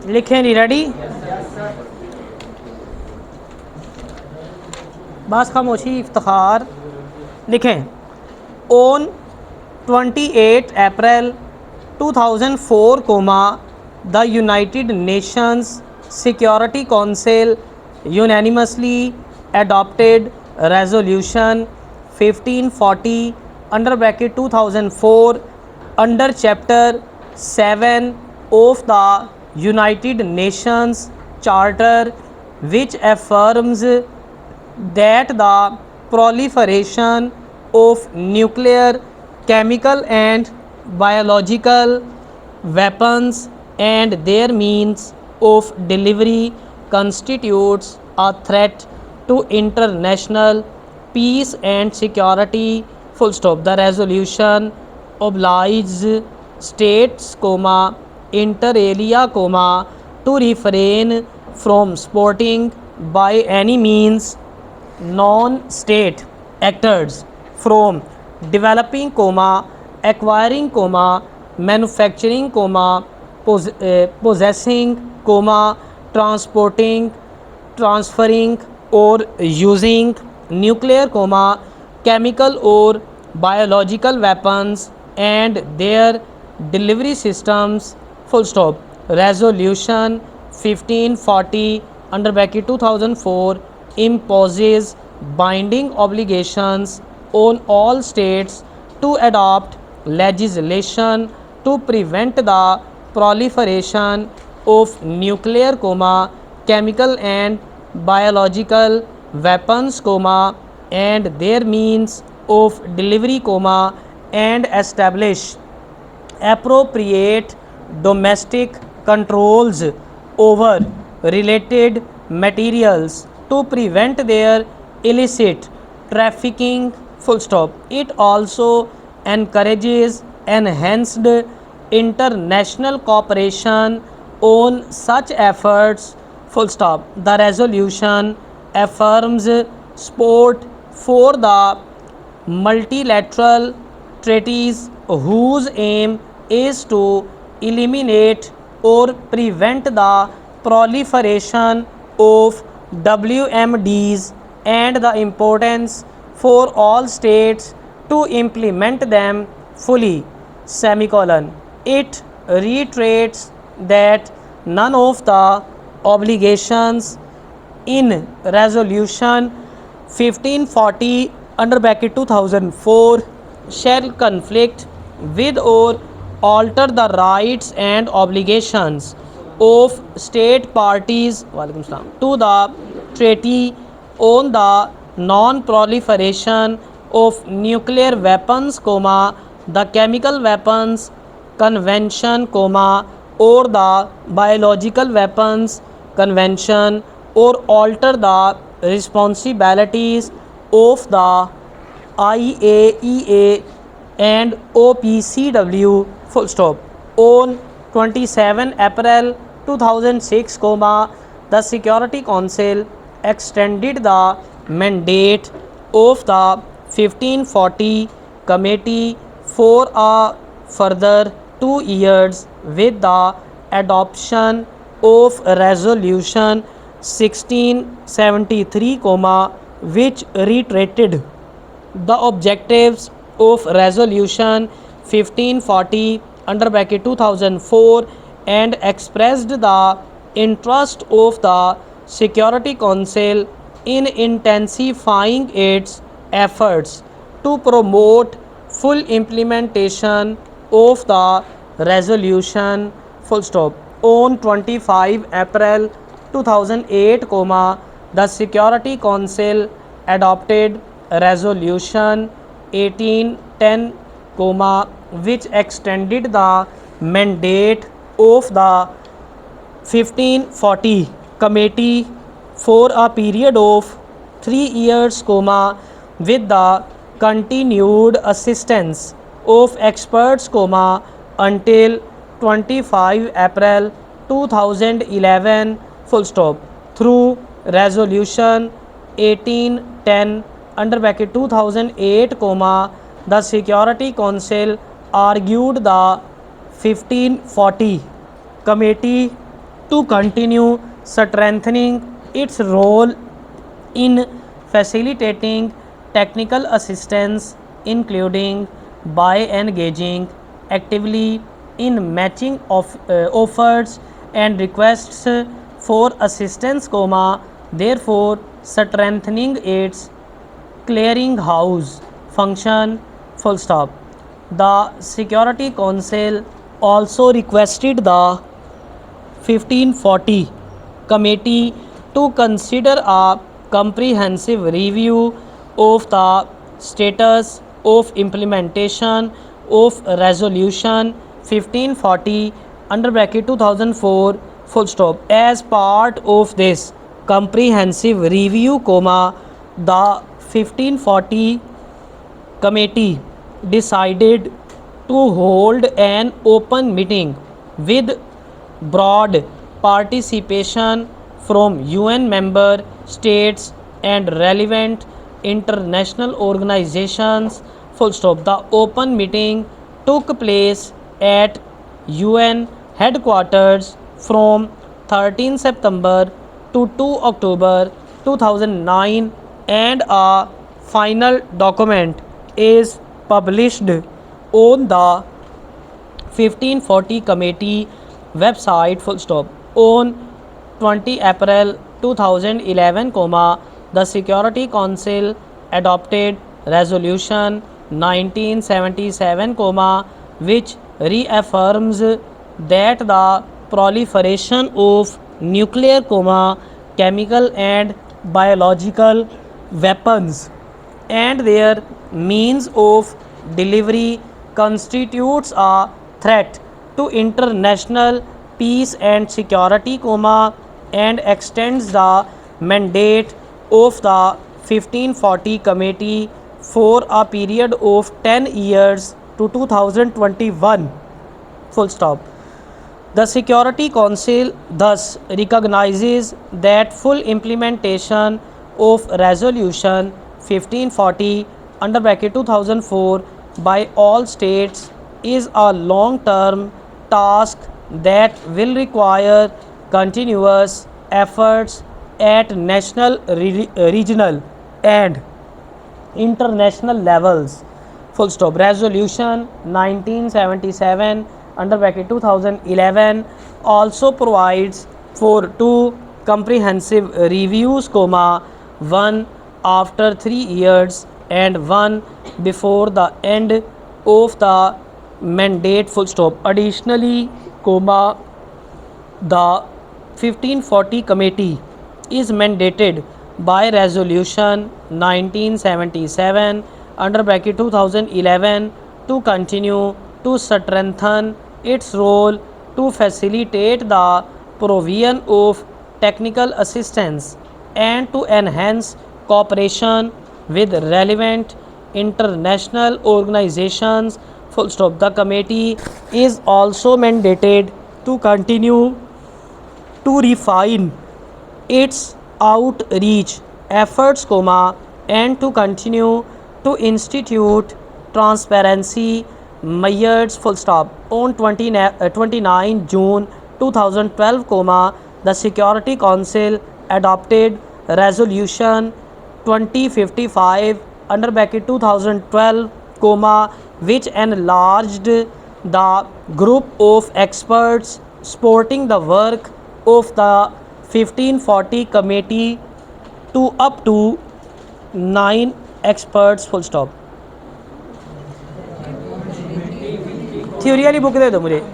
लिखें जी, रेडी? बस खामोशी, इफ्तार। लिखें, on 28 April 2004 comma the United Nations Security Council unanimously adopted resolution 1540 under bracket 2004 under chapter 7 of the United Nations Charter, which affirms that the proliferation of nuclear, chemical and biological weapons and their means of delivery constitutes a threat to international peace and security. Full stop. The resolution obliges states, inter alia, to refrain from supporting by any means non-state actors from developing, acquiring, manufacturing, possessing, transporting, transferring or using nuclear, chemical or biological weapons and their delivery systems. Full stop. Resolution 1540 under bracket 2004 imposes binding obligations on all states to adopt legislation to prevent the proliferation of nuclear, chemical and biological weapons, and their means of delivery, and establish appropriate domestic controls over related materials to prevent their illicit trafficking. Full stop. It also encourages enhanced international cooperation on such efforts. Full stop. The resolution affirms support for the multilateral treaties whose aim is to eliminate or prevent the proliferation of WMDs and the importance for all states to implement them fully. Semicolon. It reiterates that none of the obligations in resolution 1540 under bracket 2004 shall conflict with or alter the rights and obligations of state parties to the treaty on the non-proliferation of nuclear weapons, the chemical weapons convention, or the biological weapons convention, or alter the responsibilities of the IAEA and OPCW. Full stop. On 27 April 2006, the Security Council extended the mandate of the 1540 committee for a further 2 years with the adoption of resolution 1673, which reiterated the objectives of resolution 1540 under bracket 2004 and expressed the interest of the Security Council in intensifying its efforts to promote full implementation of the resolution. Full stop. On 25 April 2008, the Security Council adopted resolution 1810, which extended the mandate of the 1540 committee for a period of 3 years, with the continued assistance of experts, until 25 April 2011. Full stop. Through resolution 1810 under bracket 2008, the Security Council argued the 1540 committee to continue strengthening its role in facilitating technical assistance, including by engaging actively in matching of offers and requests for assistance, therefore strengthening its clearinghouse function, full stop. The Security Council also requested the 1540 committee to consider a comprehensive review of the status of implementation of resolution 1540 under bracket 2004 full stop. As part of this comprehensive review, the 1540 committee decided to hold an open meeting with broad participation from UN member states and relevant international organizations, full stop. The open meeting took place at UN headquarters from 13 September to 2 October 2009, and a final document is published on the 1540 committee website, full stop. On 20 April 2011, the Security Council adopted resolution 1977, which reaffirms that the proliferation of nuclear, chemical and biological weapons and their means of delivery constitutes a threat to international peace and security, and extends the mandate of the 1540 committee for a period of 10 years to 2021, full stop. The Security Council thus recognizes that full implementation of resolution 1540 under bracket 2004 by all states is a long-term task that will require continuous efforts at national, regional and international levels, full stop. Resolution 1977 under bracket 2011 also provides for two comprehensive reviews, one after 3 years and one before the end of the mandate, full stop. Additionally, the 1540 committee is mandated by resolution 1977 under bracket 2011 to continue to strengthen its role to facilitate the provision of technical assistance and to enhance cooperation with relevant international organizations, full stop. The committee is also mandated to continue to refine its outreach efforts, and to continue to institute transparency measures, full stop. On 29 June 2012, the Security Council adopted resolution 2055 under bracket 2012, which enlarged the group of experts supporting the work of the 1540 committee to up to 9 experts, full stop. Theory वाली book दे दो मुझे.